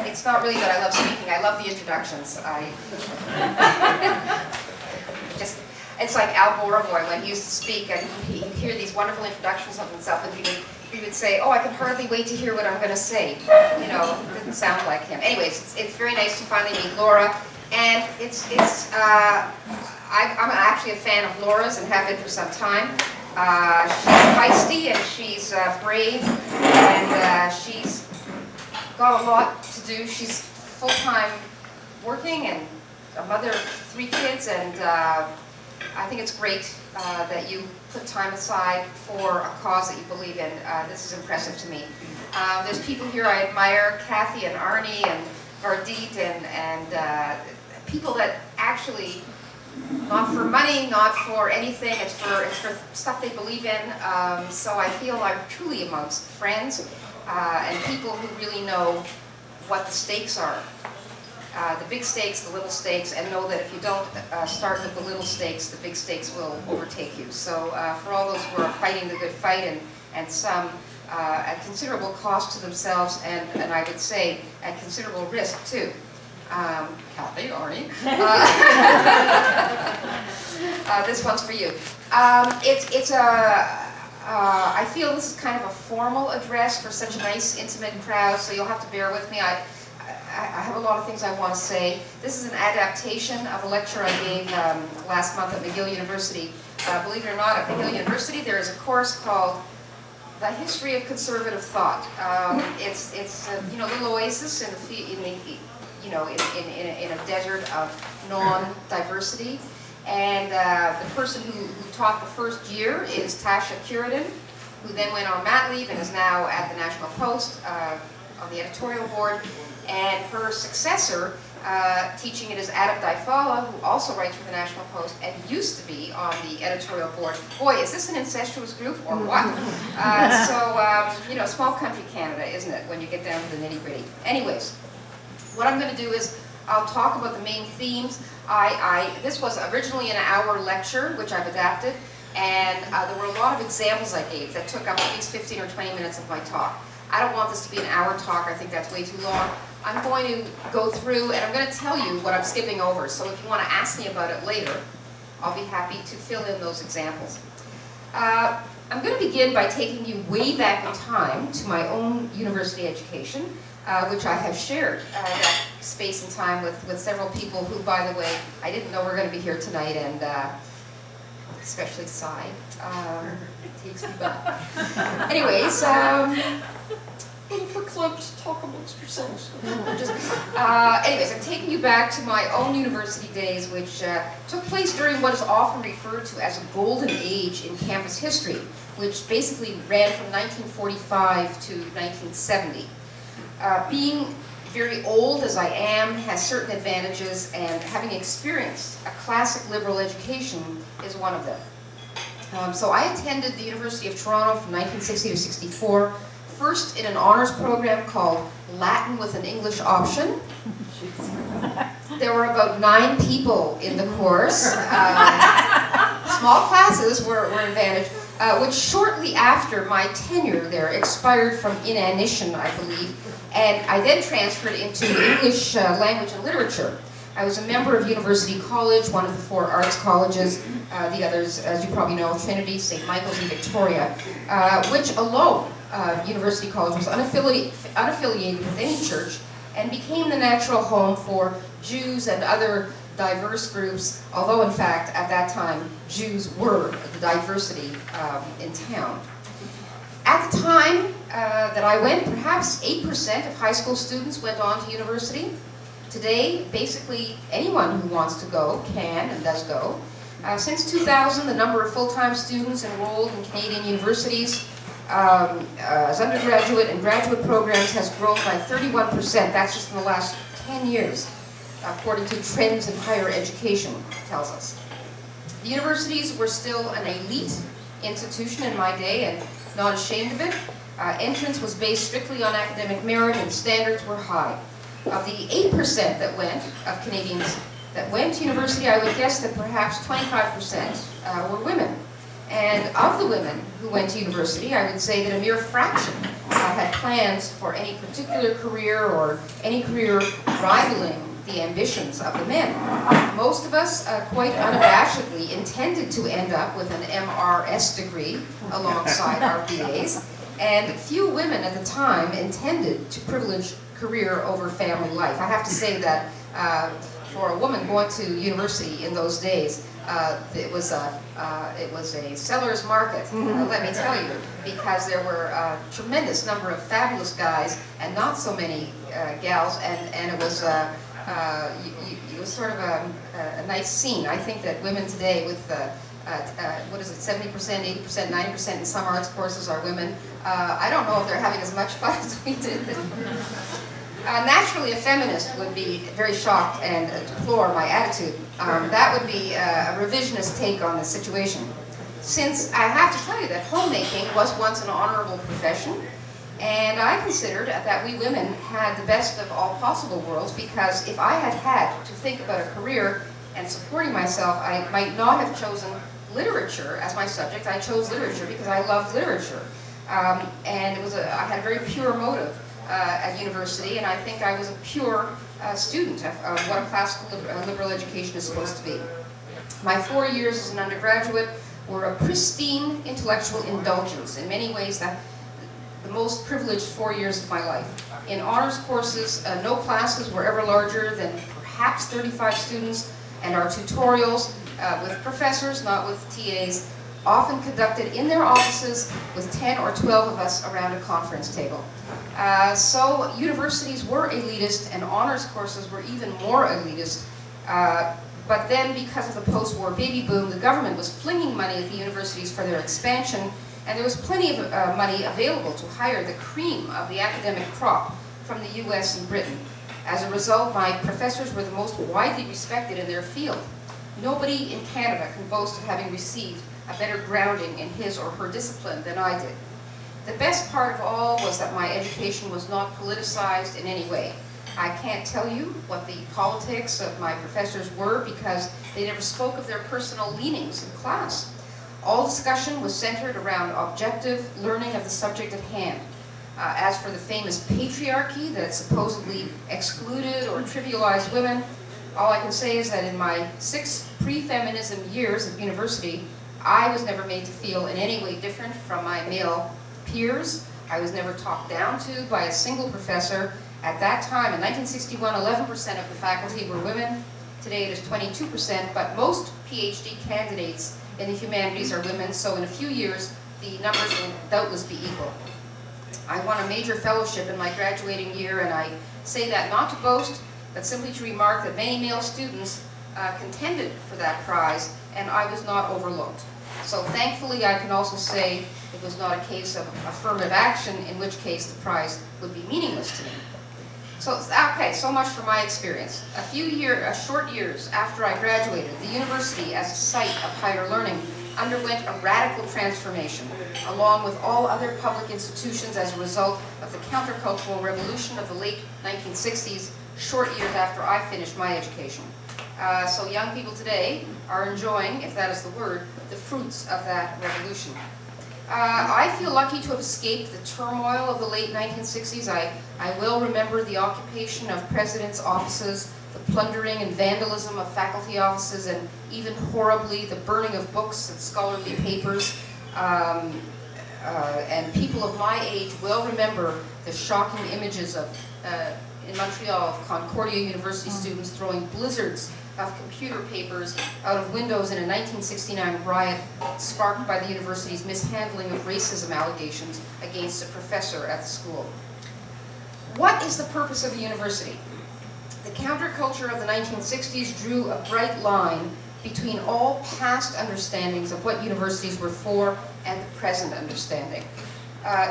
it's not really that I love speaking. I love the introductions. It's like Al Borovoy when he used to speak, and he'd hear these wonderful introductions of himself, and he would say, "Oh, I can hardly wait to hear what I'm going to say." You know, it didn't sound like him. Anyways, it's very nice to finally meet Laura, and I'm actually a fan of Laura's and have been for some time. She's feisty and she's brave, and she's got a lot to do. She's full-time working and a mother of 3 kids, and I think it's great that you put time aside for a cause that you believe in. This is impressive to me. There's people here I admire, Kathy and Arnie and Vardit, and people that actually, not for money, not for anything, it's for stuff they believe in. So I feel I'm truly amongst friends and people who really know what the stakes are. The big stakes, the little stakes, and know that if you don't start with the little stakes, the big stakes will overtake you. So for all those who are fighting the good fight, and some at considerable cost to themselves, and I would say at considerable risk too. Kathy, Arnie. This one's for you. I feel this is kind of a formal address for such a nice, intimate crowd, so you'll have to bear with me. I have a lot of things I want to say. This is an adaptation of a lecture I gave last month at McGill University. Believe it or not, at McGill University there is a course called The History of Conservative Thought. It's a little oasis in a desert of non-diversity. And the person who taught the first year is Tasha Curidan, who then went on mat leave and is now at the National Post on the editorial board. And her successor, teaching it, is Adam Daifala, who also writes for the National Post and used to be on the editorial board. Boy, is this an incestuous group or what? Small country Canada, isn't it, when you get down to the nitty-gritty? Anyways, what I'm going to do is I'll talk about the main themes. This was originally an hour lecture, which I've adapted, and there were a lot of examples I gave that took up at least 15 or 20 minutes of my talk. I don't want this to be an hour talk. I think that's way too long. I'm going to go through and I'm going to tell you what I'm skipping over. So if you want to ask me about it later, I'll be happy to fill in those examples. I'm going to begin by taking you way back in time to my own university education, which I have shared that space and time with several people who, by the way, I didn't know were going to be here tonight, and especially Cy. It takes me back. Anyways, clubs, talk amongst yourselves. Anyways, I'm taking you back to my own university days, which took place during what is often referred to as a golden age in campus history, which basically ran from 1945 to 1970. Being very old as I am has certain advantages, and having experienced a classic liberal education is one of them. So I attended the University of Toronto from 1960 to 64, first in an honors program called Latin with an English option. There were about 9 people in the course. Small classes were advantaged, which shortly after my tenure there expired from inanition, I believe, and I then transferred into English language and literature. I was a member of University College, one of the 4 arts colleges, the others, as you probably know, Trinity, St. Michael's, and Victoria, which alone, University College, was unaffiliated with any church and became the natural home for Jews and other diverse groups, although in fact, at that time, Jews were the diversity in town. At the time that I went, perhaps 8% of high school students went on to university. Today, basically anyone who wants to go can and does go. Since 2000, the number of full-time students enrolled in Canadian universities as undergraduate and graduate programs has grown by 31%. That's just in the last 10 years, according to Trends in Higher Education, tells us. The universities were still an elite institution in my day, and not ashamed of it. Entrance was based strictly on academic merit, and standards were high. Of the 8% of Canadians that went to university, I would guess that perhaps 25% were women. And of the women who went to university, I would say that a mere fraction had plans for any particular career or any career rivaling the ambitions of the men. Most of us, quite unabashedly, intended to end up with an MRS degree alongside our BAs, and few women at the time intended to privilege career over family life. I have to say that for a woman going to university in those days, it was a seller's market, let me tell you, because there were a tremendous number of fabulous guys and not so many gals, and it was sort of a nice scene. I think that women today with what is it, 70%, 80%, 90% in some arts courses are women. I don't know if they're having as much fun as we did. Naturally, a feminist would be very shocked and deplore my attitude. That would be a revisionist take on the situation. Since I have to tell you that homemaking was once an honorable profession, and I considered that we women had the best of all possible worlds, because if I had had to think about a career and supporting myself, I might not have chosen literature as my subject. I chose literature because I loved literature. And I had a very pure motive at university, and I think I was a pure student of what a classical liberal education is supposed to be. My 4 years as an undergraduate were a pristine intellectual indulgence. In many ways, the most privileged 4 years of my life. In honors courses, no classes were ever larger than perhaps 35 students, and our tutorials with professors, not with TAs, often conducted in their offices with 10 or 12 of us around a conference table. So universities were elitist, and honors courses were even more elitist. But then, because of the post-war baby boom, the government was flinging money at the universities for their expansion, and there was plenty of money available to hire the cream of the academic crop from the US and Britain. As a result, my professors were the most widely respected in their field. Nobody in Canada can boast of having received a better grounding in his or her discipline than I did. The best part of all was that my education was not politicized in any way. I can't tell you what the politics of my professors were, because they never spoke of their personal leanings in class. All discussion was centered around objective learning of the subject at hand. As for the famous patriarchy that supposedly excluded or trivialized women, all I can say is that in my 6 pre-feminism years at university, I was never made to feel in any way different from my male peers. I was never talked down to by a single professor. At that time, in 1961, 11% of the faculty were women. Today it is 22%, but most PhD candidates in the humanities are women, so in a few years, the numbers will doubtless be equal. I won a major fellowship in my graduating year, and I say that not to boast, but simply to remark that many male students contended for that prize, and I was not overlooked. So thankfully, I can also say it was not a case of affirmative action, in which case the prize would be meaningless to me. So, okay, so much for my experience. Short years after I graduated, the university as a site of higher learning underwent a radical transformation, along with all other public institutions, as a result of the countercultural revolution of the late 1960s, short years after I finished my education. So young people today are enjoying, if that is the word, the fruits of that revolution. I feel lucky to have escaped the turmoil of the late 1960s. I will remember the occupation of presidents' offices, the plundering and vandalism of faculty offices, and even horribly the burning of books and scholarly papers. And people of my age will remember the shocking images of, in Montreal, of Concordia University students throwing blizzards of computer papers out of windows in a 1969 riot sparked by the university's mishandling of racism allegations against a professor at the school. What is the purpose of a university? The counterculture of the 1960s drew a bright line between all past understandings of what universities were for and the present understanding.